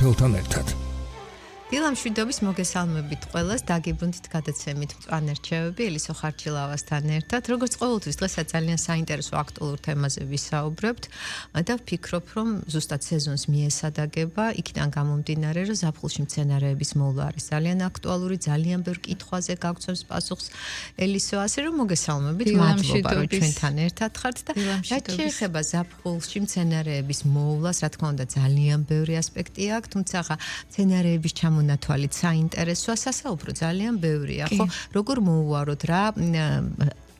Pilton ერთად. დილამ შვიდობის მოგესალმებით ყველას, დაგიბრუნდით გადაცემით მწვანერჩევები ელისო ხარჯილავასთან ერთად. Როგორც ყოველთვის დღესაც ძალიან საინტერესო აქტუალურ თემაზე ვისაუბრებთ და ვფიქრობ, რომ ზუსტად სეზონს მიესადაგება, იქიდან გამომდინარე, რომ ზაფხულში მცენარეების მოვლა არის ძალიან აქტუალური, ძალიან ბევრ კითხვაზე გაგცემს პასუხს ელისო, ასე რომ მოგესალმებით, მადლობა რომ ჩვენთან ერთად ხართ და რაც შეეხება ზაფხულში მცენარეების მოვლას, რა თქმა უნდა, ძალიან ბევრი ასპექტი აქვს, თუმცა მცენარეების მონათვალით საინტერესოა, სასაუბრო ძალიან ბევრია, ხო? როგორ მოუვაროთ რა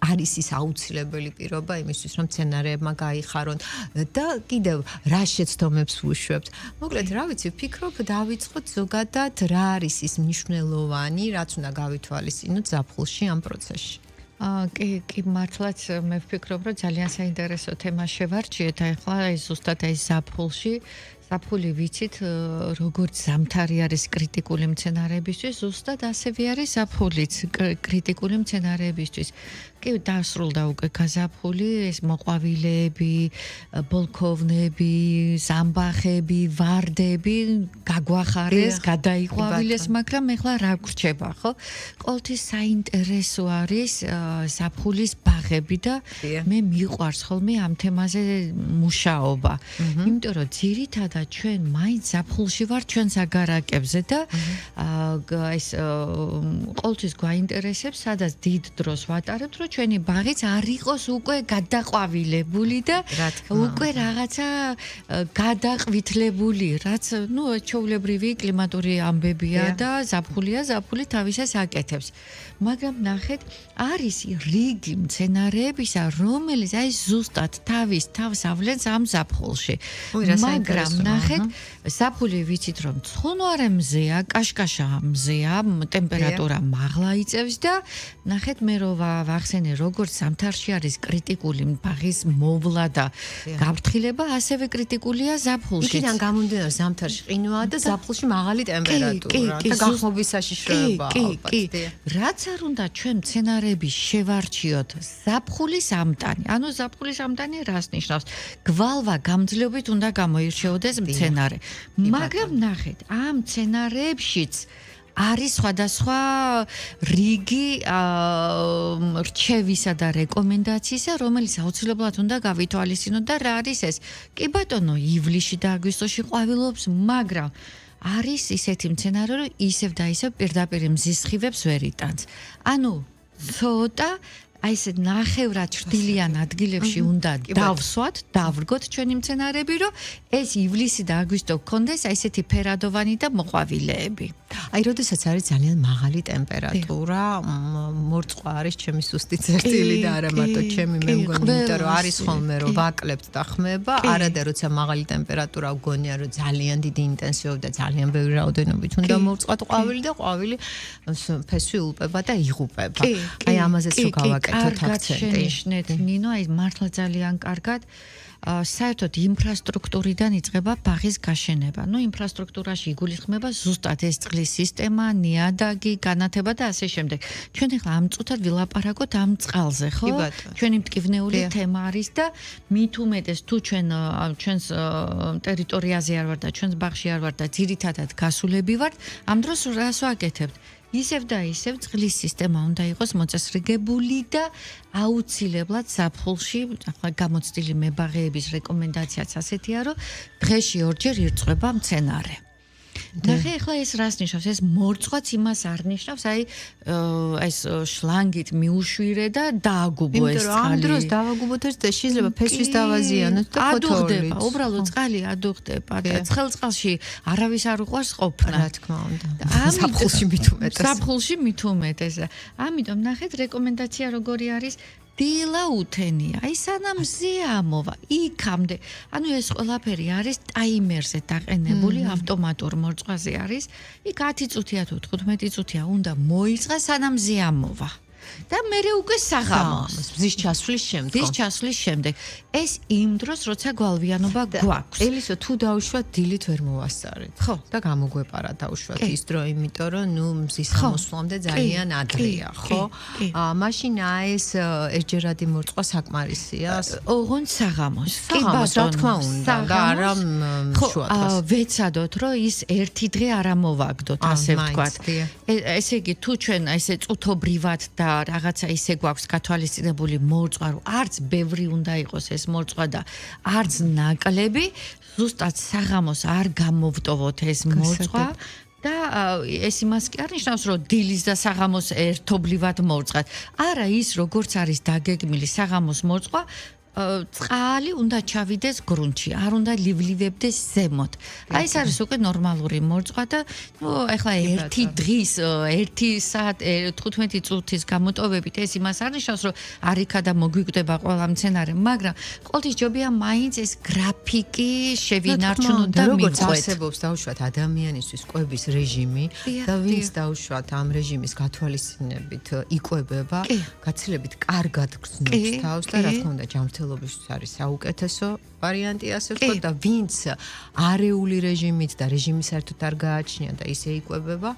არის ის აუცილებელი პირობა იმისთვის, რომ მცენარეებმა გაიხარონ და კიდევ რა შეცდომებს ვუშვებთ. მოკლედ, რა ვიცი, ვფიქრობ, დავიწყოთ ზოგადად რა არის ის მნიშვნელოვანი, რაც უნდა გავითვალისწინოთ ზაფხულში ამ პროცესში. კი მართლაც მე ვფიქრობ, რომ ძალიან საინტერესო თემა შევარჩიეთ ახლა ეს ზუსტად ეს ზაფხულში საფული ვიცით, როგორც ზამთარი არის კრიტიკული მცენარეებისთვის, ზუსტად ასევე არის ზაფხულიც კრიტიკული მცენარეებისთვის. კი დასრულდა უკვე გაზაფხული, ეს მოყვავილეები, ბოლქოვნები, ზამბახები, ვარდები გაგვახარეს, გადაიყვავილეს, მაგრამ ეხლა რა გრჩება, ხო? ყოველთვის საინტერესო არის ზაფხულის ბაღები და მე მიყვარს ხოლმე ამ თემაზე მუშაობა. იმიტომ რომ ძირითადად ჩვენ მაინც ზაფხულში ვარ ჩვენს აგარაკებზე და ეს ყოველთვის გვაინტერესებს, სადაც დიდ დროს ვატარებთ, რომ ჩვენი ბაღიც არ იყოს უკვე გადაყვავილებული და უკვე რაღაცა გადაყვითლებული, რაც ჩვეულებრივი კლიმატური ამბებია და ზაფხული თავისას აკეთებს. მაგრამ ნახეთ, არის რიგი მცენარეებისა, რომელიც აი ზუსტად თავს ავლენს ამ ზაფხულში. მაგრამ ნახეთ, ზაფხული ვიცით რომ ცხუნვარე მზეა, კაშკაშა მზეა, ტემპერატურა მაღლა იწევს და ნახეთ მე რო ვახსენე როგორც ზამთარში არის კრიტიკული ბაღის მოვლა და გაფრთხილება, ასევე კრიტიკულია ზაფხულში. იქიდან გამომდინარე ზამთარში ყინვაა და ზაფხულში მაღალი ტემპერატურა და გახმობის საშიშროება ალბათ. რაც არ უნდა ჩვენ მცენარეები შევარჩიოთ ზაფხულის ამტანი. ანუ ზაფხულის ამტანი რას ნიშნავს? გვალვა გამძლეობით უნდა გამოირჩეოდეს მცენარე. მაგრამ ნახეთ, ამ მცენარეებშიც არის სხვადასხვა რიგი რჩევისა და რეკომენდაციისა, რომელიც აუცილებლად უნდა გავითვალისწინოთ და რა არის ეს? კი ბატონო, ივლისში და აგვისტოში ყვავილობს, მაგრამ არის ისეთი მცენარე, რომ ისევ და ისევ პირდაპირ მზის სხივებს ვერ იტანს. ანუ ცოტა აი ეს ნახევრად ჭრდილიან ადგილებში უნდა დავსვათ, დავრგოთ ჩვენი მცენარეები, რომ ეს ივლისი და აგვისტო გქონდეს აი ესეთი ფერადოვანი და მოყვავილეები. აი, როდესაც არის ძალიან მაღალი ტემპერატურა, მორწყვა არის ჩემი სუსტი წერტილი და არა მარტო ჩემი, მე მგონი, იმიტომ რომ არის ხოლმე რომ ვაკლებთ და ხმება, არადა როცა მაღალი ტემპერატურა ვგონია, რომ ძალიან დიდი ინტენსივობით და ძალიან ბევრი რაოდენობით უნდა მორწყოთ ყვავილი და ყვავილი ფესვი ულპება და იღუპება. აი, ამაზეც რო გავაკეთოთ აქცენტი. შენიშნეთ, ნინო, აი მართლა ძალიან კარგად საერთოდ ინფრასტრუქტურიდან იწყება ბაღის გაშენება. ინფრასტრუქტურაში იგულისხმება ზუსტად ეს წყლის სისტემა, ნიადაგი, განათება და ასე შემდეგ. ჩვენ ახლა ამ წუთად ვილაპარაკოთ ამ წყალზე, ხო? ჩვენი მტკივნეული თემა არის და მით უმეტეს თუ ჩვენს ტერიტორიაზე არ ვარ და ჩვენს ბაღში არ ვარ და ძირითადად გასულები ვართ, ამ დროს რას ვაკეთებთ? ისევ და ისევ წყლის სისტემა უნდა იყოს მოწესრიგებული და აუცილებლად ზაფხულში, ახლა გამოცდილი მებაღეების რეკომენდაციაც ასეთია, რომ დღეში ორჯერ ირწყვება მცენარე. ნახე, ახლა ეს რას ნიშნავს? ეს მორწყვაც იმას არ ნიშნავს, აი ეს შლანგით მიუშვირე და დააგუბო ეს წყალი. ამ დროს დავაგუბოთ და შეიძლება ფესვის დავაზიანოთ და ფოთოლით. უბრალოდ წყალი ადუხდება და ცხელ წყალში არავის არ უყვარს ყოფნა. რა თქმა უნდა. ზაფხულში მით უმეტეს. ამიტომ ნახეთ, რეკომენდაცია როგორი არის? დილა უთენია, აი სანამ მზე ამოვა, იქამდე. ანუ ეს ყველაფერი არის ტაიმერზე დაყენებული, ავტომატურ მორწყვაზე არის. იქ 10 წუთია თუ 15 წუთია უნდა მოიწყოს სანამ მზე ამოვა. და მერე უკვე საღამოს. მზის ჩასვლის შემდეგ. მზის ჩასვლის შემდეგ. ეს იმ დროს, როცა გვალვიანობა გვაქვს. ელისო, თუ დაუშვათ დილით ვერ მოვასწარეთ. ხო. და გამოგვეპარა დაუშვათ ის დრო, იმიტომ რომ ნუ მზის ამოსვლამდე ძალიან ადრეა, ხო? მაშინ ეს ერთჯერადი მორწვა საკმარისია. ოღონდ საღამოს. საღამოს, რა თქმა უნდა, და არა შუადღეს. ვეცადოთ, რომ ის ერთი დღე არ ამოვაგდოთ, ასე ვთქვათ. ესე იგი, თუ ჩვენ ესე წუთობრივად და რაღაცა ისე გვაქვს გათვალისწინებული მორწვა, რომ არც ბევრი უნდა იყოს ეს მორწვა და არც ნაკლები, ზუსტად საღამოს არ გამოვტოვოთ ეს მორწვა. და ეს იმას კი არ ნიშნავს, რომ დილის და საღამოს ერთობლივად მორწყათ. არა, ის როგორც არის დაგეგმილი საღამოს მორწყვა, წყალი უნდა ჩავიდეს გრუნტში, არ უნდა ლივლივებდეს ზემოთ. აი ეს არის უკვე ნორმალური მორწყვა და ეხლა ერთი დღის 1 საათ 15 წუთის გამოტოვებით ეს იმას არ ნიშნავს, რომ არიქა და მოგვიკვდება ყველა მცენარე, მაგრამ ყოველთვის ჯობია მაინც ეს გრაფიკი შევინარჩუნოთ და როგორც არსებობს დაუშვათ ადამიანისთვის კვების რეჟიმი და ვინც დაუშვათ ამ რეჟიმის გათვალისწინებით იკვებება, გაცილებით კარგად გრძნობს თავს და რა თქმა უნდა ჯანმრთელობისთვის არის საუკეთესო ვარიანტი ასე ვთქვათ და ვინც არეული რეჟიმით და რეჟიმი საერთოდ არ გააჩნია და ისე იკვებება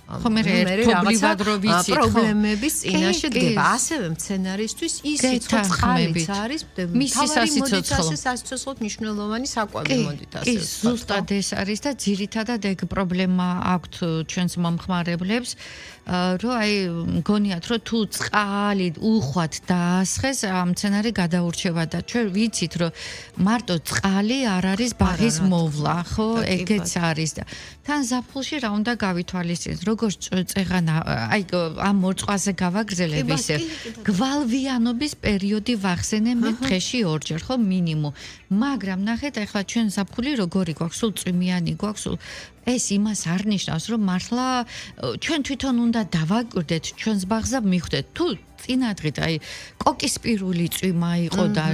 ხომ ერთობლივად რო ვიცით პრობლემების წინაშე დგება ასევე მცენარისთვის ის სიცხო წყალიც არის მისი სასიცოცხლოდ მნიშვნელოვანი საკვები მოდით ასე ვთქვათ ზუსტად ეს არის და ძირითადად ეგ პრობლემა აქვთ ჩვენს მომხმარებლებს რომ აი მგონიათ რომ თუ წყალი უხვად დაასხეს მცენარე გადაურჩება და ჩვენ ვიცით რომ მარტო წყალი არ არის ბაღის მოვლა ხო ეგეც არის და თან ზაფხულში რა უნდა გავითვალისწინოთ როგორც წეღანა აი ამ მორწყვაზე გავაგრძელებ ისე გვალვიანობის პერიოდი ვახსენე მე დღეში ორჯერ ხო მინიმუმ მაგრამ ნახეთ ახლა ჩვენ ზაფხული როგორი გვაქვს სულ წვიმიანი გვაქვს სულ ეს იმას არ ნიშნავს რომ მართლა ჩვენ თვითონ უნდა დავაკვირდეთ ჩვენს ბაღზე მივხვდეთ თუ წინადღით აი კოკისპირული წვიმა იყო და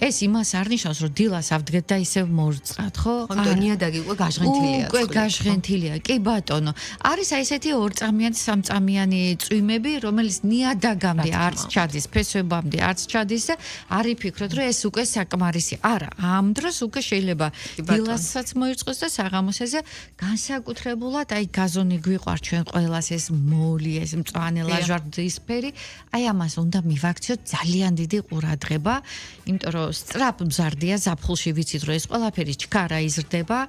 ეს იმას არ ნიშნავს რომ დილას ავდგეთ და ისევ მორწყათ ხო? ხო ნიადაგი უკვე გაჟღენთილია. უკვე გაჟღენთილია. კი ბატონო. არის აი ესეთი ორწამიანი სამწამიანი წვიმები რომელიც ნიადაგამდე არც ჩადის, ფესვებამდე არც ჩადის და არ იფიქროთ რომ ეს უკვე საკმარისი. არა, ამ დროს უკვე შეიძლება დილასაც მოიწყოს და საღამოსაზე განსაკუთრებულად აი გაზონი გვიყვარ ჩვენ ყველას ეს მოლი, ეს მწვანე ლაჟვარდისფერი აი ამას უნდა მივაქციოთ ძალიან დიდი ყურადღება, იმიტომ რომ სწრაფ მზარდია ზაფხულში ვიცით რომ ეს ყველაფერი ჩქარა იზრდება,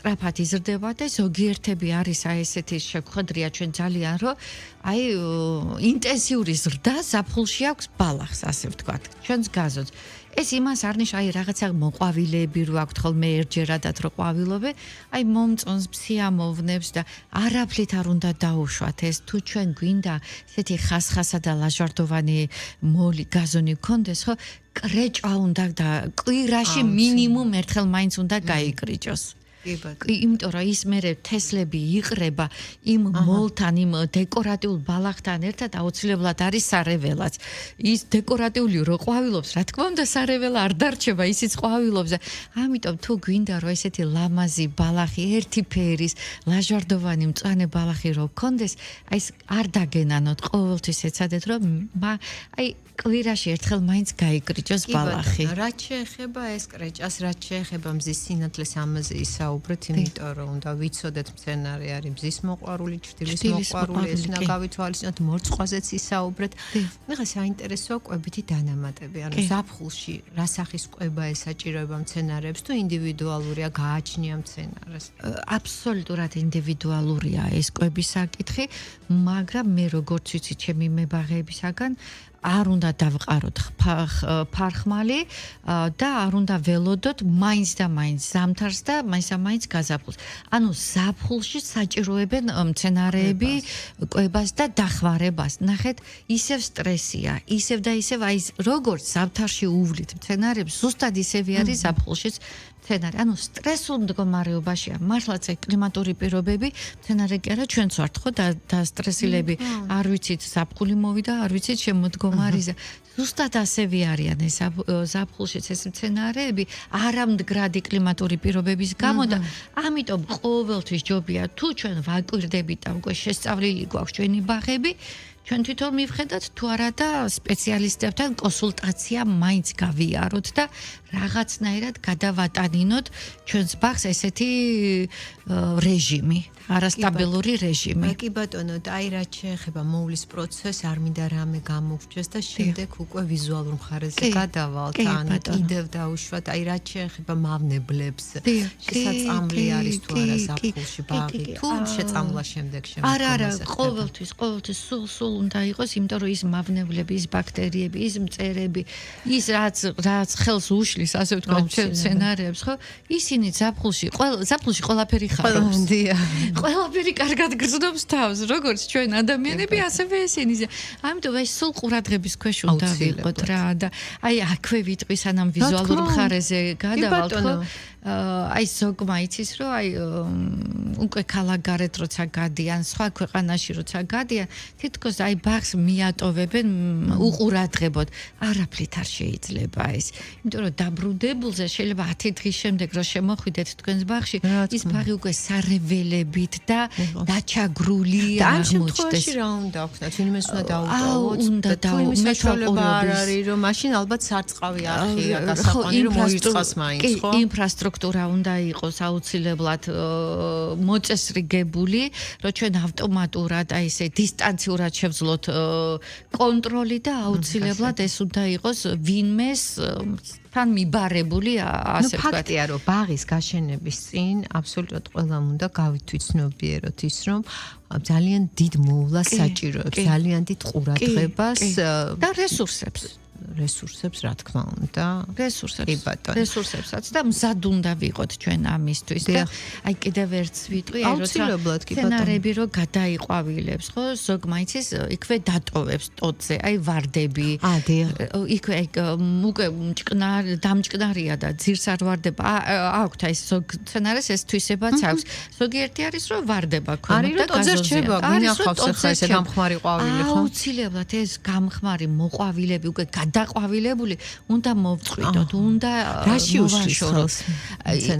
სწრაფად იზრდება და ზოგიერთები არის აი ესეთი შეგვხვედრია ჩვენ ძალიან რომ აი ინტენსიური ზრდა ზაფხულში აქვს ბალახს, ასე ვთქვათ, ჩვენს გაზონს. ეს იმას არ ნიშნავს აი რაღაცა მოყვავილეები რო აქვთ ხოლმე ერთჯერადად რო ყვავილობე, აი მომწონს სიამოვნებს და არაფრით არ უნდა დაუშვათ ეს თუ ჩვენ გვინდა ესეთი ხასხასა და ლაჟვარდოვანი მოლი გაზონი გქონდეს ხო კრეჭვა უნდა და კვირაში მინიმუმ ერთხელ მაინც უნდა გაიკრიჭოს. იმიტომ რომ ის მერე თესლები იყრება იმ მოლთან, იმ დეკორატიულ ბალახთან ერთად აუცილებლად არის სარეველაც. ის დეკორატიული რო ყვავილობს, რა თქმა უნდა სარეველა არ დარჩება, ისიც ყვავილობს და ამიტომ თუ გვინდა რომ ესეთი ლამაზი ბალახი, ერთი ფერის, ლაჟვარდოვანი მწვანე ბალახი რო გქონდეს, აი ეს არ დაგენანოთ, ყოველთვის ეცადეთ რომ აი კვირაში ერთხელ მაინც გაიკრიჭოს ბალახი. რაც შეეხება ეს კრეჭას, რაც შეეხება მზის სინათლეს ამაზე ისაუბრეთ, იმიტომ რომ უნდა ვიცოდეთ მცენარე არის მზის მოყვარული, ჭრილის მოყვარული, ეს უნდა გავითვალისწინოთ, მორწყვაზეც ისაუბრეთ. მიღა საინტერესო კვებითი დანამატები, ანუ ზაფხულში რა სახის კვება ესაჭიროება მცენარებს თუ ინდივიდუალურია გააჩნია მცენარეს? აბსოლუტურად ინდივიდუალურია ეს კვების საკითხი, მაგრამ მე როგორც ვიცი ჩემი მებაღეებისაგან არ უნდა დავყაროთ ფარხმალი და არ უნდა ველოდოთ მაინც და მაინც ზამთარს და მაინც და მაინც გაზაფხულს. ანუ ზაფხულში საჭიროებენ მცენარეები კვებას და დახმარებას. ნახეთ, ისევ სტრესია, ისევ და ისევ აი როგორც ზამთარში უვლით მცენარებს, ზუსტად ისევი არის ზაფხულშიც მცენარე. ანუ სტრესულ მდგომარეობაშია. მართლაც აი კლიმატური პირობები მცენარე კი არა ჩვენც ვართ ხო და სტრესილები არ ვიცით ზაფხული მოვიდა, არ ვიცით შემოდგომარიზა. ზუსტად ასევი არიან ეს ზაფხულშიც ეს მცენარეები არამდგრადი კლიმატური პირობების გამო და ამიტომ ყოველთვის ჯობია თუ ჩვენ ვაკვირდებით და უკვე შესწავლილი გვაქვს ჩვენი ბაღები ჩვენ თვითონ მივხედოთ თუ არა და სპეციალისტებთან კონსულტაცია მაინც გავიაროთ და რაღაცნაირად გადავატანინოთ ჩვენს ბაღს ესეთი რეჟიმი, არასტაბილური რეჟიმი. კი ბატონო, აი რაც შეეხება მოვლის პროცესს, არ მინდა რამე გამოვჭეს და შემდეგ უკვე ვიზუალურ მხარეზე გადავალთ, ანუ კიდევ დავუშვათ, აი რაც შეეხება მავნებლებს, შესაძლებელი არის თუ არა ზაფხულში ბაღი, თუ შეწამლა შემდეგ არა, ყოველთვის სულ უნდა იყოს, იმიტომ რომ ის მავნებლები, ის ბაქტერიები, ის მწერები, ის რაც ხელს უშლის, ასე ვთქვათ, მცენარეებს, ხო? ისინი ზაფხულში ყველაფერი ხარობს. ყველაფერი კარგად გრძნობს თავს, როგორც ჩვენ ადამიანები, ასევე ესენი. ამიტომ აი სულ ყურადღების ქვეშ უნდა ვიყოთ რა და აი აქვე ვიტყვი სანამ ვიზუალურ მხარეზე გადავალთ, ხო? აი ზოგმა იცის რომ აი უკვე ქალაქგარეთ როცა გადიან, სხვა ქვეყანაში როცა გადიან, თითქოს აი ბაღს მიატოვებენ უყურადღებოდ. არაფრით არ შეიძლება ეს. იმიტომ რომ დაბრუნებულზე შეიძლება 10 დღის შემდეგ რომ შემოხვიდეთ თქვენს ბაღში, ის ბაღი უკვე სარეველებით და დაჩაგრული აღმოჩნდეს. რა უნდა ვქნათ? ვინმეს უნდა დაუტოვოთ? თუ იმის საშუალება არ არის, რომ მაშინ ალბათ სარწყავი არხია გასაყვანი რომ მოიწყოს მაინც, ხო? ინფრასტრუქტურა უნდა იყოს აუცილებლად მოწესრიგებული, რომ ჩვენ ავტომატურად აი ესე დისტანციურად შევძლოთ კონტროლი და აუცილებლად ეს უნდა იყოს ვინმეს თან მიბარებული, ასე ვთქვათ. ფაქტია, რომ ბაღის გაშენების წინ აბსოლუტურად ყველამ უნდა გავიცნობიეროთ ის, რომ ძალიან დიდ მოვლას საჭიროებს, ძალიან დიდ ყურადღებას და რესურსებს, რა თქმა უნდა. რესურსებსაც და მზად უნდა ვიყოთ ჩვენ ამისთვის და აი კიდევ ერთს ვიტყვი, აი როცა სცენარები რო გადაიყვავილებს, ხო, ზოგ მაინც იქვე დატოვებს ტოტზე, აი ვარდები. იქვე უკვე დამჭკნარია და ძირს არ ვარდება. აქვთ აი ზოგ სცენარეს ეს თვისებაც აქვს. ზოგიერთი არის რომ ვარდება ქონდა და ტოტზე რჩება, გვინახავს ახლა ესე გამხმარი ყვავილი, ხო? აუცილებლად ეს გამხმარი მოყვავილები უკვე დაყვავილებული უნდა მოვწყვიტოთ, უნდა რაში უშლის ხელს?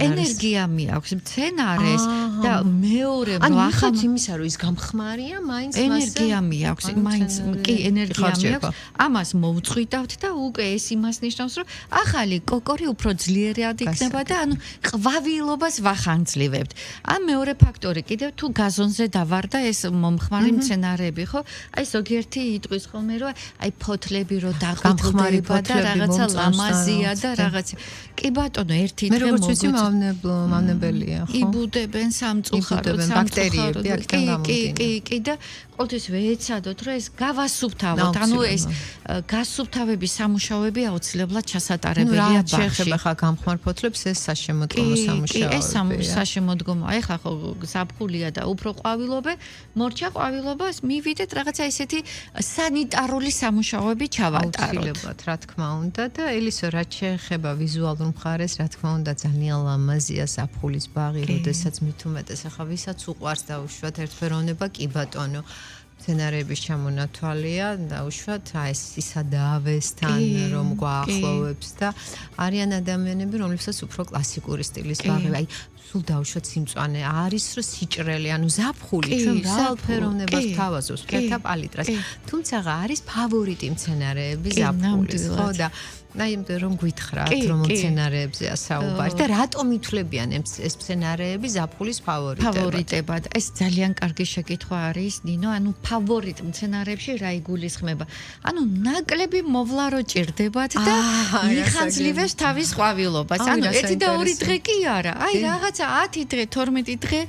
ენერგია მიაქვს მცენარეს და მეორე ახალ იმისა რომ ის გამხმარია, მაინც მასე ენერგია მიაქვს, მაინც კი ენერგია მიაქვს. ამას მოვწყვიტავთ და უკვე ეს იმას ნიშნავს, რომ ახალი კოკორი უფრო ძლიერად იქნება და ანუ ყვავილობას ვახანძლივებთ. ან მეორე ფაქტორი კიდევ თუ გაზონზე დავარდა ეს მომხმარი მცენარეები, ხო? აი ზოგიერთი იტყვის ხოლმე რომ აი ფოთლები რო დაღვიდება და რაღაცა ლამაზია და რაღაცა. კი ბატონო, ერთი დღე როგორც ვიცი მავნებელია, ხო? იბუდებენ სამწუხაროდ, ბაქტერიები აქედან გამომდინარე. კი და ყოველთვის ვეცადოთ რომ ეს გავასუფთავოთ. ანუ ეს გასუფთავების სამუშაოები აუცილებლად ჩასატარებელია ბაღში. შეეხება ხა გამხმარ ფოთლებს ეს საშემოდგომო სამუშაოები. ეს საშემოდგომო. აი ხა ზაფხულია და უფრო ყვავილობენ, მორჩა ყვავილობას მივიდეთ რაღაცა ესეთი სანიტარული სამუშაოები ჩავატაროთ. აუცილებლად, რა თქმა უნდა და ელისო რაც შეეხება ვიზუალურ მხარეს, რა თქმა უნდა ძალიან ლამაზია ზაფხულის ბაღი, როდესაც მით უმეტეს ახლა ვისაც უყვარს დაუშვათ ერთფეროვნება, კი ბატონო. სცენარების ჩამონათვალია და უშუალოდ ეს ისადავესთან რომ გვაახლოვებს და არიან ადამიანები, რომლებსაც უფრო კლასიკური სტილის ბაღი, აი სულ დაუშვათ სიმწვანე არის, რომ სიჭრელი, ანუ ზაფხული ჩვენ მრავალ ფეროვნებას გვთავაზობს, ფერთა პალიტრას. თუმცა არის ფავორიტი მცენარეები ზაფხულის, ხო და აი რომ გითხრათ რომ მცენარეებზეა საუბარი და რატომ ითვლებიან ეს მცენარეები ზაფხულის ფავორიტებად? ეს ძალიან კარგი შეკითხვა არის, ნინო, ანუ ფავორიტ მცენარეებში რა იგულისხმება? ანუ ნაკლები მოვლა რო ჭირდებათ და იხანძლივებს თავის ყვავილობას. ანუ 1 და 2 დღე კი არა. აი რაღაცა 10 დღე, 12 დღე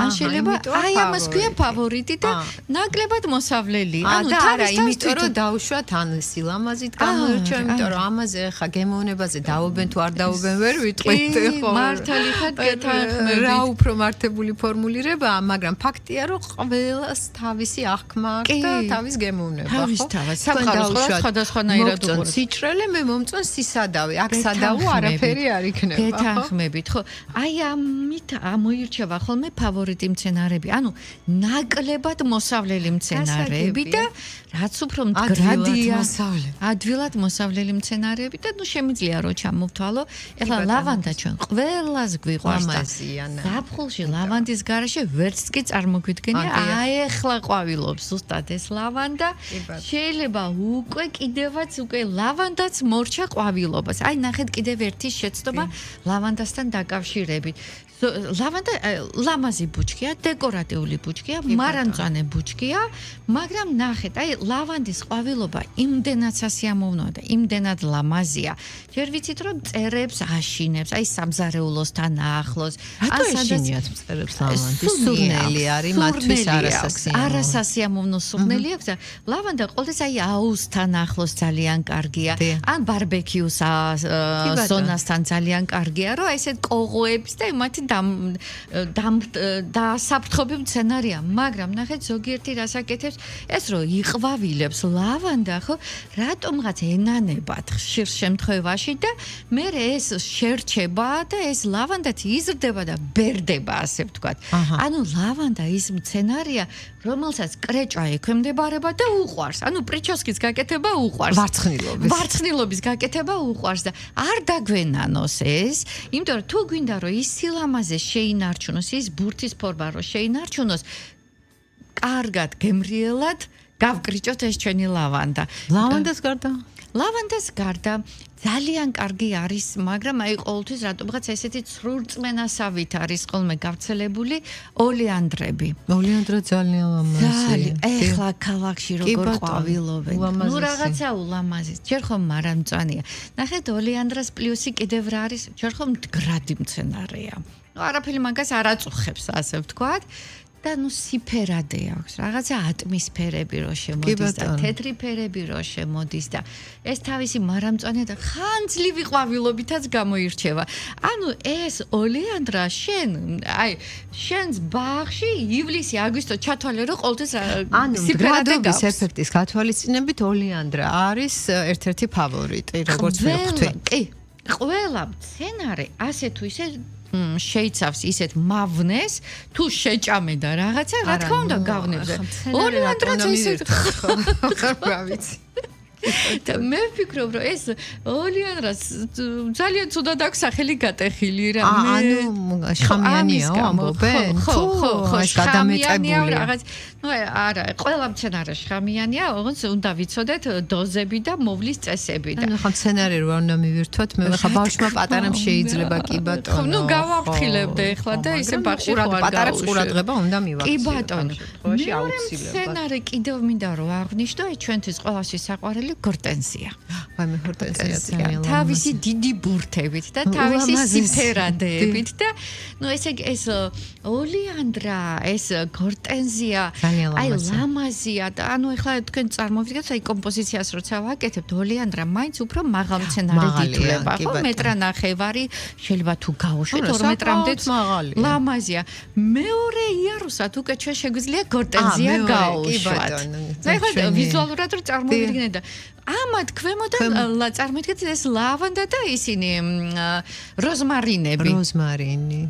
ან შეიძლება აი ამას ქვია ფავორიტი და ნაკლებად მოსავლელი. ანუ თავის იმიტომ რომ დაუშვათ ან სილამაზით გამოირჩევა, იმიტომ რომ ამაზე ხა გემოვნებაზე დაობენ თუ არ დაობენ ვერ ვიტყვით ხო მართალი ხარ გეთანხმებით რა უფრო მართებული ფორმულირებაა, მაგრამ ფაქტია რომ ყველას თავისი აღქმა აქვს და თავის გემოვნება ხო სამყაროს სხვადასხვანაირად უყურებს სიჭრელე მე მომწონს სისადავი აქ სადავო არაფერი არ იქნება გეთანხმებით ხო აი ამ ამით ამოირჩევა ხოლმე ფავორიტი მცენარეები. ანუ ნაკლებად მოსავლელი მცენარეები და რაც უფრო მდგრადია, ადვილად მოსავლელი მცენარეები და შემიძლია რომ ჩამოვთვალო. ეხლა ლავანდა ჩვენ ყველას გვიყვარს და ზაფხულში ლავანდის გარშე ვერც კი წარმოგვიდგენია. აი ეხლა ყვავილობს ზუსტად ეს ლავანდა. შეიძლება უკვე კიდევაც უკვე ლავანდაც მორჩა ყვავილობას. აი ნახეთ კიდევ ერთი შეცდომა ლავანდასთან დაკავშირებით. ლავანდა ლამაზი ბუჩქია, დეკორატიული ბუჩქია, მარანწვანე ბუჩქია, მაგრამ ნახეთ, აი ლავანდის ყვავილობა იმდენად სასიამოვნოა და იმდენად ლამაზია. ჯერ ვიცით რომ მწერებს აშინებს, აი სამზარეულოსთან ახლოს. რატო ეშინიათ მწერებს ლავანდის? სურნელი არის მათთვის არასასიამოვნო სურნელი აქვს და ლავანდა ყოველთვის აი აუზთან ახლოს ძალიან კარგია. ან ბარბეკიუს ზონასთან ძალიან კარგია, რომ აი ესეთ კოღოებს და მათი დასაფრთხობი მცენარეა, მაგრამ ნახეთ ზოგიერთი რასაკეთებს ეს რომ იყვავილებს ლავანდა, ხო, რატომღაც ენანებად ხშირ შემთხვევაში და მე ეს შერჩება და ეს ლავანდაც იზრდება და ბერდება, ასე ვთქვათ. ანუ ლავანდა ის მცენარეა, რომელსაც კრეჭა ექვემდებარება და უყვარს. ანუ პრიჩოსკის გაკეთება უყვარს. ვარცხნილობის გაკეთება უყვარს და არ დაგვენანოს ეს, იმიტომ რომ თუ გვინდა რომ ის სილამაზე შეინარჩუნოს, ის ბურთის ფორმა რომ შეინარჩუნოს, კარგად გემრიელად გავკრიჭოთ ეს ჩვენი ლავანდა. ლავანდას გარდა ძალიან კარგი არის, მაგრამ აი ყოველთვის რატომღაც ესეთი ცრურწმენასავით არის ხოლმე გავრცელებული ოლეანდრები. ოლეანდრა ძალიან ლამაზია. ეხლა ქალაქში როგორ ყვავილობენ. ნუ რაღაცა ულამაზი. ჯერ ხომ მარანწვანია. ნახეთ ოლეანდრას პლუსი კიდევ რა არის? ჯერ ხომ მდგრადი მცენარეა. არაფერი მაგას არ აწუხებს, ასე ვთქვათ. და სიფერადე აქვს, რაღაცა ატმოსფერები რო შემოდის და თეთრი ფერები რო შემოდის და ეს თავისი მარამწვანე და ხანძლივი ყვავილობითაც გამოირჩევა. ანუ ეს ოლეანდრა შენს ბაღში ივლისი, აგვისტო ჩათვალე რომ ყოველთვის სიფერადე გაქვს. ეფექტის გათვალისწინებით ოლეანდრა არის ერთ-ერთი ფავორიტი, როგორც ვხვდი. კი, ყველა მცენარე ასე თუ ისე შეიცავს ისეთ მავნეს, თუ შეჭამე და რაღაცა, რა თქმა უნდა გავნებზე. ოლეანდრაც ისეთ რა ვიცი. და მე ვფიქრობ, რომ ეს ოლეანდრას ძალიან ცუდად აქვს სახელი გატეხილი რა. ანუ შხამიანია ამბობენ? ხო, ეს გადამეტებულია რაღაც. ნუ არა, ყველა მცენარე შხამიანია, ოღონდ უნდა ვიცოდეთ დოზები და მოვლის წესები და. ანუ ხა მცენარე რო არ უნდა მივირთვათ, მე ხა ბავშვმა პატარამ შეიძლება კი ბატონო. ნუ გავაფრთხილებდე ახლა და ისე ბავშვი ხო არ პატარა ყურადღება უნდა მივაქციო. კი ბატონო. მცენარე კიდევ მინდა რომ აღვნიშნო, ჩვენთვის ყველასთვის საყვარელი გორტენზია. ვაი მე გორტენზია ძალიან ლამაზია. თავისი დიდი ბურთებით და თავისი სიფერადეებით და ნუ ეს ოლეანდრა, ეს გორტენზია აი ლამაზია და ანუ ეხლა თქვენ წარმოვიდგინოთ აი კომპოზიციას როცა ვაკეთებთ ოლეანდრა მაინც უფრო მაღალ მცენარედ ითვლება ხო მეტრანახევარი შეიძლება თუ გაუშვით 2 მეტრამდეც ლამაზია მეორე იარუსად უკვე ჩვენ შეგვიძლია გორტენზია გაუშვათ და ეხლა ვიზუალურად რო წარმოვიდგინეთ და ამათ ქვემოდან წარმოიდგინეთ ეს ლავანდა და ისინი როზმარინები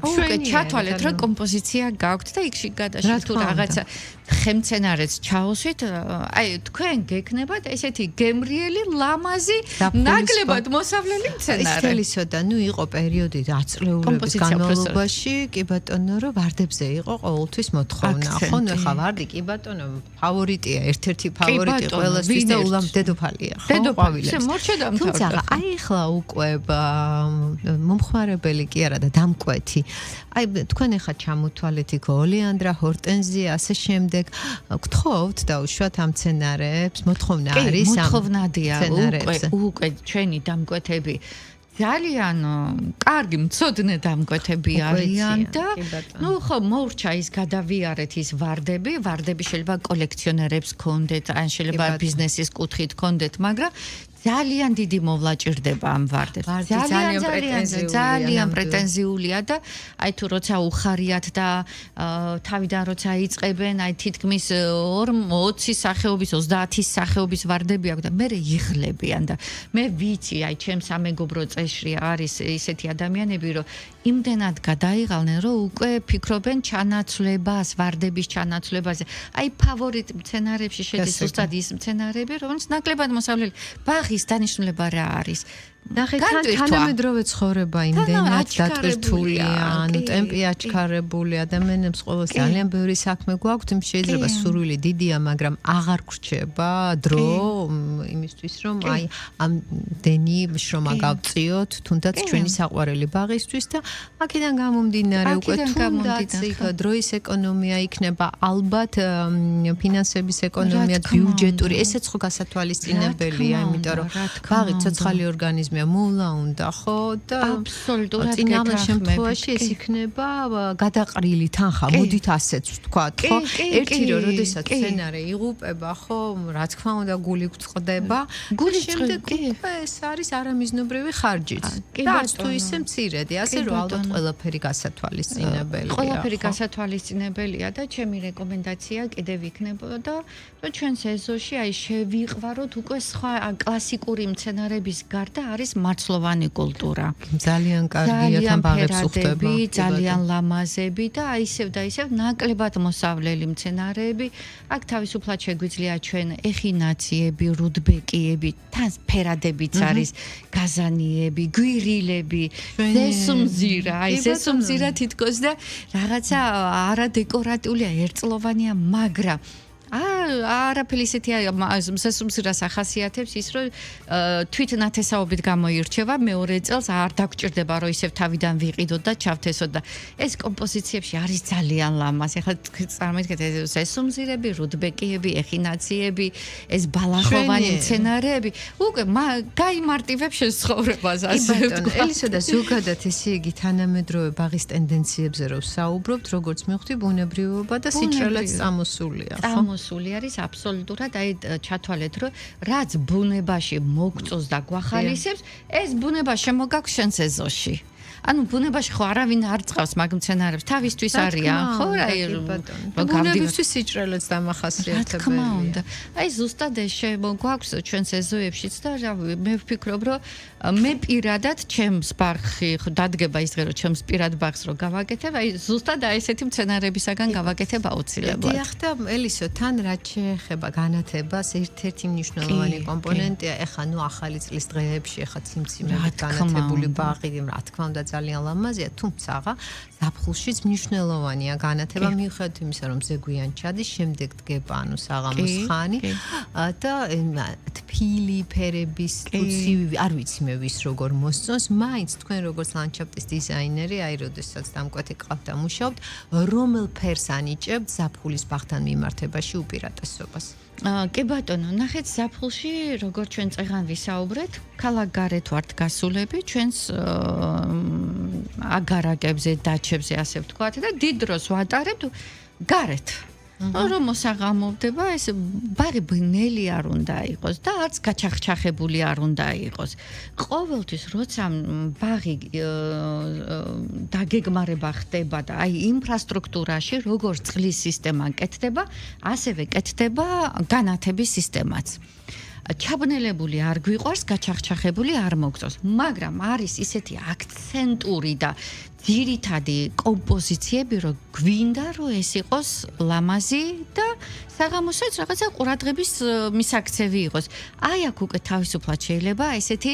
უკვე ჩათვალეთ რომ კომპოზიცია გაქვთ და იქში გადაშით თუ რაღაცა ხემცენარets ჩაუსვით აი თქვენ გეკნებათ ესეთი გემრიელი ლამაზი ნაკლებად მოსავლელი მცენარე ეს თელისოდა ნუ იყო პერიოდი აწლეულების განმავლობაში კი ბატონო რომ ვარდებზე იყო ყოველთვის მოთხოვნა ხო ნუ ხა ვარდი კი ბატონო ფავორიტია ერთ-ერთი ფავორიტი ყველასთვის და ულამ დედოფალია ხო ყვავილებს თუმცა აი ხლა უკვე მომხმარებელი კი არა და დამკვეთი აი თქვენ ახლა ჩამოთვალეთ იქ ოლეანდრა ჰორტენზია ასე შემდეგ გთხოვთ და უშუალოდ ამ მცენარეებს მოთხოვნა არის ამ მოთხოვნადია უკვე ჩვენი დამკვეთები ძალიან კარგი მცოდნე დამკვეთები არიან და ნუ ხო მოურჩა ის გადავიარეთ ის ვარდები შეიძლება კოლექციონერებს ქონდეთ ან შეიძლება ბიზნესის კუთხით ქონდეთ მაგრამ ძალიან დიდი მოვლა ჭირდება ამ ვარდებს. ძალიან პრეტენზიულია და აი თუ როცა უხარიათ და თავიდან როცა იწყებენ, აი თითქმის 20 სახეობის, 30 სახეობის ვარდები აქვს და მე იღლებიან და მე ვიცი, აი ჩემს სამეგობრო წესში არის ისეთი ადამიანები, რომ იმდენად გადაიღალნენ, რომ უკვე ფიქრობენ ჩანაცვლებას, ვარდების ჩანაცვლებაზე. აი ფავორიტ მცენარეებში შედის ზუსტად ის მცენარეები, რომელიც ნაკლებად მოსავლელი. ბაღის დანიშნულება რა არის? ნახეთ, თანამედროვე ცხოვრება იმდენად დატვირთულია, ანუ ტემპი აჩქარებული, ადამიანებს ყოველს ძალიან ბევრი საქმე გვაქვს, იმ შეიძლება სურვილი დიდია, მაგრამ აღარ გრჩება დრო იმისთვის, რომ აი ამ დენი შრომა გავწიოთ, თუნდაც ჩვენი საყვარელი ბაღისთვის და აქედან გამომდინარე უკვე თუნდაც იქ დროის ეკონომია იქნება, ალბათ ფინანსების ეკონომია, ბიუჯეტური, ესეც ხო გასათვალისწინებელია, იმიტომ რომ ბაღი ცოცხალი ორგანიზმი მოვლა უნდა ხო და აბსოლუტურად წინავე შემთხვევაში ეს იქნება გადაყრილი თანხა მოდით ასეც ვთქვათ ხო ერთი რომ როდესაც სცენარე იღუპება ხო რა თქმა უნდა გული გვწყდება გულის შემდეგ უკვე ეს არის არამიზნობრივი ხარჯიც და არც თუ ისე მცირედი ასე რომ ალბათ ყველაფერი გასათვალისწინებელია ყველაფერი გასათვალისწინებელია და ჩემი რეკომენდაცია კიდევ იქნებოდა რომ ჩვენს ეზოში აი შევიყვაროთ უკვე სხვა კლასიკური მცენარების გარდა არის მარცვლოვანი კულტურა. ძალიან კარგია თან ბაღებს უხდება. ძალიან ლამაზები და ისევ და ისევ ნაკლებად მოსავლელი მცენარეები. აქ თავისუფლად შეგვიძლია ჩვენ ეხინაციები, რუდბეკიები, თან ფერადებიც არის, გაზანიები, გვირილები, ზესუმზირა, აი ზესუმზირა თითქოს და რაღაცა არადეკორატიულია, ერთწლოვანია, მაგრამ არაფერი ისეთია მსესუმზირას ახასიათებს ის რომ თვით ნათესაობით გამოირჩევა მეორე წელს არ დაგჭირდება რომ ისევ თავიდან ვიყიდოთ და ჩავთესოთ და ეს კომპოზიციებში არის ძალიან ლამაზი. ახლა წარმოიდგინეთ ზესუმზირები, რუდბეკიები, ეხინაციები, ეს ბალახოვანი მცენარეები უკვე გაიმარტივებს შენ ცხოვრებას ასე ვთქვა. ელისო და ზოგადად ესე იგი თანამედროვე ბაღის ტენდენციებზე რომ საუბრობთ, როგორც მივხვდი ბუნებრივობა და სიჭრელეც წამოსულია, ხო? სული არის აბსოლუტურად აი ჩათვალეთ რომ რაც ბუნებაში მოგწოს და გვახალისებს ეს ბუნება შემოგაქვს შენს ეზოში ანუ ბუნებაში ხო არავინ არ წავს მაგ მცენარებს თავისთვის არიან ხო აი ბუნებისთვის სიჭრელეც დამახასიათებელია აი ზუსტად ეს შემოგვაქვს ჩვენს ეზოებშიც და მე ვფიქრობ რომ მე პირადად ჩემს ბაღში დადგება ის დღე რომ ჩემს პირად ბაღს რო გავაკეთებ აი ზუსტად აი ესეთი მცენარებისაგან გავაკეთებ აუცილებლად დიახ და ელისო თან რაც შეეხება განათებას ერთ-ერთი მნიშვნელოვანი კომპონენტია ეხა ნუ ახალი წლის დღეებში ეხა ციმციმებით განათებული ბაღი რა თქმა უნდა ძალიან ლამაზია, თუმცა ზაფხულშიც მნიშვნელოვანია განათება მიუხედავად იმისა, რომ ზეგვიან ჩადის, შემდეგ დგება ანუ საღამოს ხანი და თბილი ფერების უცივი, არ ვიცი მე ვის როგორ მოსწონს, მაინც თქვენ როგორც ლანდშაფტის დიზაინერი, აი როდესაც დამკვეთი ყავთ და მუშაობთ, რომელ ფერს ანიჭებთ ზაფხულის ბაღთან მიმართებაში უპირატესობას? კი ბატონო, ნახეთ ზაფხულში, როგორც ჩვენ წეღან ვისაუბრეთ, ქალაქ გარეთ ვართ გასულები, ჩვენს აგარაკებზე, დაჩებზე, ასე ვთქვათ და დიდ დროს ვატარებთ გარეთ. რომ მოსაღამოვდება, ეს ბაღი ბნელი არ უნდა იყოს და არც გაჩახჩახებული არ უნდა იყოს. ყოველთვის როცა ბაღი დაგეგმარება ხდება და აი ინფრასტრუქტურაში როგორც წყლის სისტემა კეთდება, ასევე კეთდება განათების სისტემაც. ჩაბნელებული არ გვიყვარს, გაჩახჩახებული არ მოგწონს, მაგრამ არის ისეთი აქცენტური და ძირითადი კომპოზიციები, რომ გვინდა რომ ეს იყოს ლამაზი და საღამოსაც რაღაცა ყურადღების მისაქცევი იყოს. აი აქ უკვე თავისუფლად შეიძლება ესეთი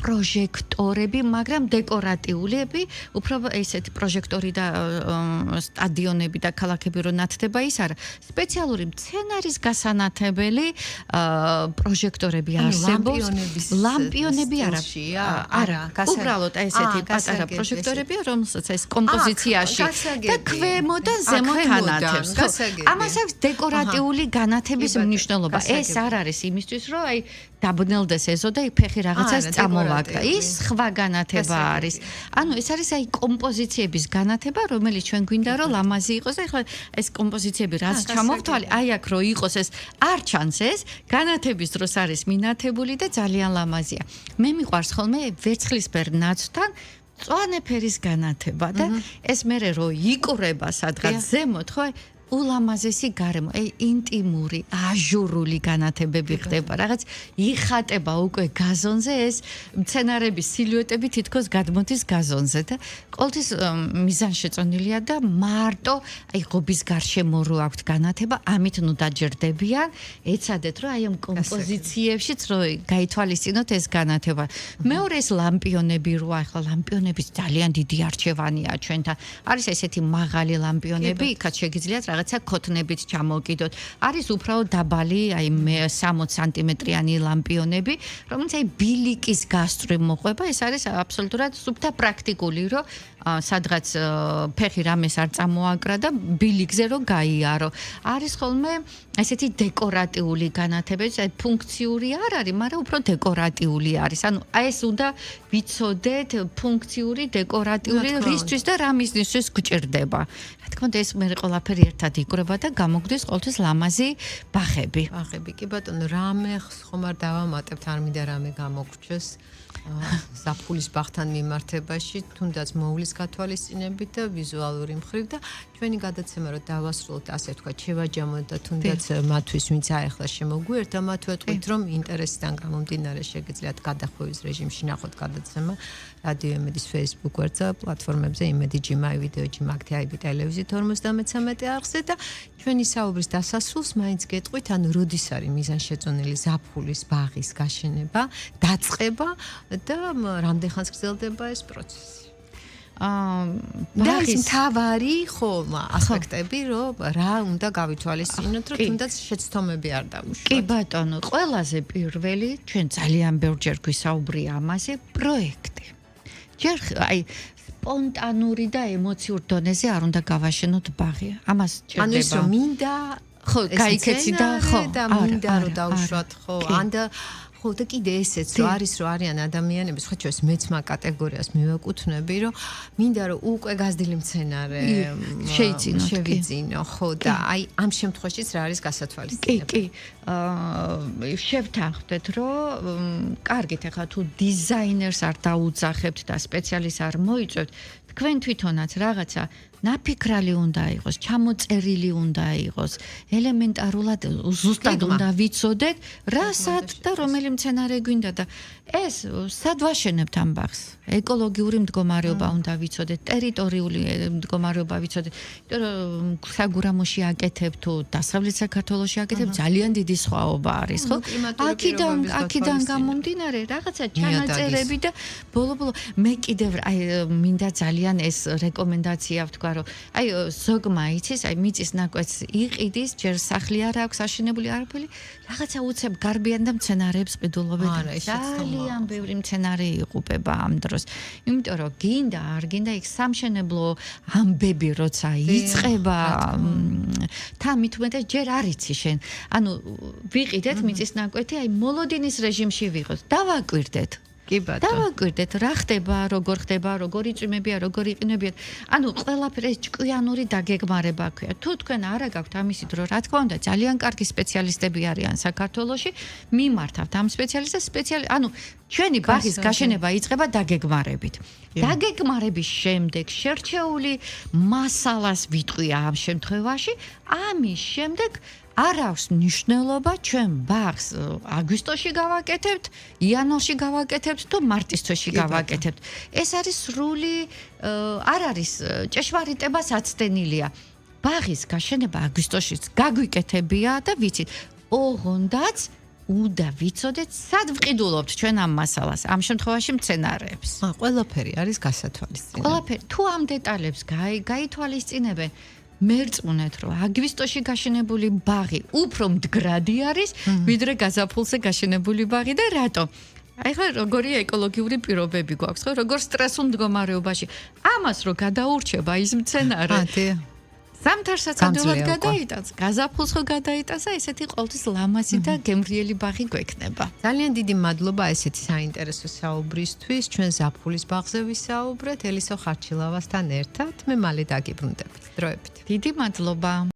პროჟექტორები, მაგრამ დეკორატიულები, უფრო ესეთი პროჟექტორი და სტადიონები და ქალაქები რო ნათდება ის არა. სპეციალური მცენარის გასანათებელი პროჟექტორები არსებობს. ლამპიონები არა, უბრალოდ ესეთი პატარა პროჟექტორები რომელსაც ეს კომპოზიციაში და ქვემოდან ზემოთ ანათებს. ამას აქვს დეკორატიული განათების მნიშვნელობა. ეს არ არის იმისთვის, რომ აი დაბნელდეს ეზო და ფეხი რაღაცას წამოვაგდა. ის სხვა განათება არის. ანუ ეს არის აი კომპოზიციების განათება, რომელიც ჩვენ გვინდა რომ ლამაზი იყოს და ეხლა ეს კომპოზიციები რაც ჩამოვთვალე, აი აქ რო იყოს ეს არ ჩანს ეს განათების დროს არის მინათებული და ძალიან ლამაზია. მე მიყვარს ხოლმე ვერცხლისფერ ნაცვთან მწვანე ფერის განათება და ეს მერე რო იკვრება სადღაც ზემოთ, ხო ულამაზესი გარემო, ინტიმური, აჟურული განათებები ხდება, რაღაც იხატება უკვე გაზონზე ეს მცენარების სილუეტები თითქოს გადმოდის გაზონზე და ყოველთვის მიზანშეწონილია და მარტო ღობის გარშემო რო აქვთ განათება, ამით ნუ დაჯერდებიან, ეცადეთ რომ ამ კომპოზიციებშიც რო გაითვალისწინოთ ეს განათება. მეორე ეს ლამპიონები რო ახლა ლამპიონების ძალიან დიდი არჩევანია ჩვენთან. არის ესეთი მაღალი ლამპიონები, იქაც შეგიძლიათ რაღაცა ქოთნებით ჩამოვკიდოთ. არის უბრალოდ დაბალი, 60 სანტიმეტრიანი ლამპიონები, რომელიც ბილიკის გასწვრივ მოყვება, ეს არის აბსოლუტურად სუფთა პრაქტიკული, რომ სადღაც ფეხი რამეს არ წამოაკრა და ბილიკზე რო გაიარო. არის ხოლმე ესეთი დეკორატიული განათებები, ფუნქციური არ არის, მაგრამ უფრო დეკორატიული არის. ანუ ეს უნდა ვიცოდეთ ფუნქციური, დეკორატიული რისთვის და რა მიზნისთვის გჭირდება. რა თქმა უნდა, ეს მე ყველაფერი ერთად იკვრება და გამოგვდის ყოველთვის ლამაზი ბაღები. ბაღები, კი ბატონო, რამე ხომ არ დავამატებთ, არ მინდა რამე გამოგრჩეს. ზაფხულის ბაღთან მიმართებაში, თუნდაც მოვლის გათვალისწინებით და ვიზუალური მხრივ და ჩვენი გადაცემა რომ დავასრულოთ, ასე ვთქვათ, შევაჯამოთ და თუნდაც მათთვის, ვინც აეხლა შემოგვიერთა, მათ ვეტყვით, რომ ინტერესიდან გამომდინარე შეგიძლიათ გადახვევის რეჟიმში ნახოთ გადაცემა რადიო იმედის Facebook ვერტზე, პლატფორმებზე იმედი ჯიმაი, ვიდეო ჯიმაკთი, აიბი ტელევიზიით 53 არხზე და ჩვენი საუბრის დასასრულს მაინც გეტყვით, ანუ როდის არის მიზანშეწონილი ზაფხულის ბაღის გაშენება, დაწყება და რამდენ ხანს გრძელდება ეს პროცესი? ბაღის მთავარი ასპექტები, რომ რა უნდა გავითვალისწინოთ, რომ თუნდაც შეცდომები არ დავუშვათ. კი ბატონო, ყველაზე პირველი ჩვენ ძალიან ბევრჯერ გვისაუბრია ამაზე, პროექტი. ჯერ სპონტანური და ემოციურ დონეზე არ უნდა გავაშენოთ ბაღი. ამას ჭირდება. ანუ ის რომ მინდა ხო, გაიქეცი და ხო, და მინდა რომ დავუშვათ, ხო, ანდა ხო და კიდე ესეც რომ არიან ადამიანები, სხვა ჩვენს მეცმა კატეგორიას მივაკუთვნები, რომ მინდა რომ უკვე გაზრდილი მცენარე შევიძინო, ხო და აი ამ შემთხვევაშიც რა არის გასათვალისწინებელი? კი, შევთანხმდეთ, რომ კარგით, ახლა თუ დიზაინერს არ დაუძახებთ და სპეციალისტს არ მოიწვევთ, თქვენ თვითონაც რაღაცა ნაფიქრალი უნდა იყოს, ჩამოწერილი უნდა იყოს, ელემენტარულად ზუსტად უნდა ვიცოდეთ, რა სად და რომელი მცენარე გვინდა და ეს სად ვაშენებთ ამ ბაღს? ეკოლოგიური მდგომარეობა უნდა ვიცოდეთ, ტერიტორიული მდგომარეობა ვიცოდეთ, იმიტომ რომ საგურამოში აკეთებ თუ დასავლეთ საქართველოში აკეთებ, ძალიან დიდი სხვაობა არის, ხო? აქედან გამომდინარე რაღაცა ჩანაწერები და ბოლო-ბოლო მე კიდევ მინდა ძალიან ეს რეკომენდაცია ვთქვა, რომ აი ზოგმა იცის, აი მიწის ნაკვეთს იყიდის, ჯერ სახლი არ აქვს აშენებული არაფერი, რაღაცა უცებ გარბიან და მცენარეებს ყიდულობენ. ძალიან ბევრი მცენარე იყופება ამ დროს. იმიტომ რომ გინდა არ გინდა იქ სამშენებლო ამბები როცა იწყება, თან მithumetes ჯერ არ იცი შენ. ანუ ვიყიდეთ მიწის ნაკვეთი, აი მოლოდინის რეჟიმში ვიყოთ, დავაკვირდეთ. კი ბატონო. დავაკვირდეთ, რა ხდება, როგორ ხდება, როგორ იწვიმებია, როგორ იყინებიან. ანუ ყველაფერი ეს ჭკვიანური დაგეგმარება ქვია. თუ თქვენ არა გაქვთ ამისი დრო, რა თქმა უნდა, ძალიან კარგი სპეციალისტები არიან საქართველოში, მიმართავთ ამ სპეციალისტებს, ანუ ჩვენი ბაღის გაშენება იწყება დაგეგმარებით. დაგეგმარების შემდეგ შერჩეული მასალას ვიტყვია ამ შემთხვევაში, ამის შემდეგ არ აქვს მნიშვნელობა ჩვენ ბაღს აგვისტოში გავაკეთებთ, იანვარში გავაკეთებთ თუ მარტის თვეში გავაკეთებთ. ეს არის სრული არ არის ჭეშმარიტება საცდენილია. ბაღის გაშენება აგვისტოშიც გაგვიკეთებია და ვიცით, ოღონდაც უნდა ვიცოდეთ, სად ვყიდულობთ ჩვენ ამ მასალას, ამ შემთხვევაში მცენარეებს. ყველაფერი არის გასათვალისწინებელი. ყველაფერი, თუ ამ დეტალებს გაითვალისწინებენ, მერწმუნეთ, რომ აგვისტოში გაშენებული ბაღი უფრო მდგრადი არის, ვიდრე გაზაფხულზე გაშენებული ბაღი და რატო? აი ხა როგორია ეკოლოგიური პირობები გვაქვს, ხო? როგორ სტრესულ მდგომარეობაში. ამას რო გადაურჩება ის მცენარე. ზამთარსაც ადვილად გადაიტანს, გაზაფხულს ხო გადაიტანს და ესეთი ყოველთვის ლამაზი და გემრიელი ბაღი გვექნება. ძალიან დიდი მადლობა ესეთი საინტერესო საუბრისთვის. ჩვენ ზაფხულის ბაღზე ვისაუბრეთ ელისო ხარჩილავასთან ერთად. მე მალე დაგიბრუნდებით. დროებით. დიდი მადლობა.